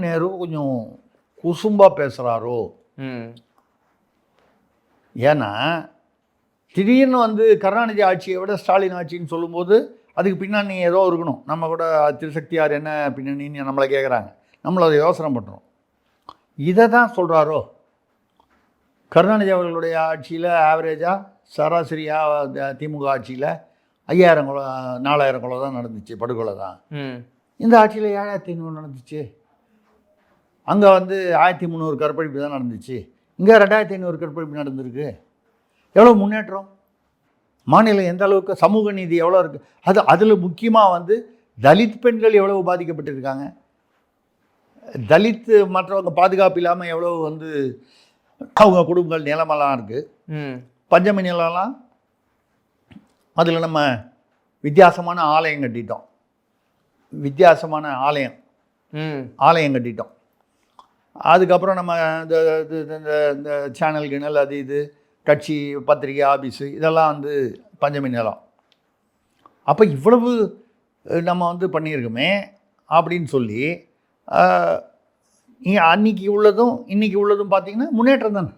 நேரு கொஞ்சம் குசும்பாக பேசுகிறாரோ. ஏன்னா திடீர்னு வந்து கருணாநிதி ஆட்சியை விட ஸ்டாலின் ஆட்சின்னு சொல்லும்போது அதுக்கு பின்னாடி ஏதோ இருக்கணும். நம்ம கூட திருசக்தியார் என்ன பின்னணின்னு நம்மளை கேட்குறாங்க. நம்மளை அதை யோசனை பண்ணுறோம். இதை தான் சொல்கிறாரோ. கருணாநிதி அவர்களுடைய ஆட்சியில் ஆவரேஜாக சராசரியாக திமுக ஆட்சியில் 5000 கொலை 4000 கொலை தான் நடந்துச்சு, படுகொலை தான். இந்த ஆட்சியில் 7500 நடந்துச்சு. அங்கே வந்து 1300 கற்பழிப்பு தான் நடந்துச்சு. இங்கே 2500 கற்பழிப்பு நடந்திருக்கு. எவ்வளோ முன்னேற்றம். மாநிலம் எந்த அளவுக்கு சமூக நீதி எவ்வளோ இருக்குது. அதில் முக்கியமாக வந்து தலித் பெண்கள் எவ்வளவு பாதிக்கப்பட்டிருக்காங்க. தலித் மற்றவங்க பாதுகாப்பு இல்லாமல் எவ்வளோ வந்து அவங்க குடும்பங்கள் நிலமெல்லாம் இருக்குது. பஞ்சமி நிலம்லாம் அதில் நம்ம வித்தியாசமான ஆலயம் கட்டிட்டோம். ஆலயம் கட்டிட்டோம். அதுக்கப்புறம் நம்ம இந்த சேனல் கிணல் அது இது கட்சி பத்திரிகை ஆஃபீஸு இதெல்லாம் வந்து பஞ்சமி நிலம். அப்போ இவ்வளவு நம்ம வந்து பண்ணியிருக்கோமே அப்படின்னு சொல்லி அன்றைக்கி உள்ளதும் இன்றைக்கி உள்ளதும் பார்த்திங்கன்னா முன்னேற்றம் தானே.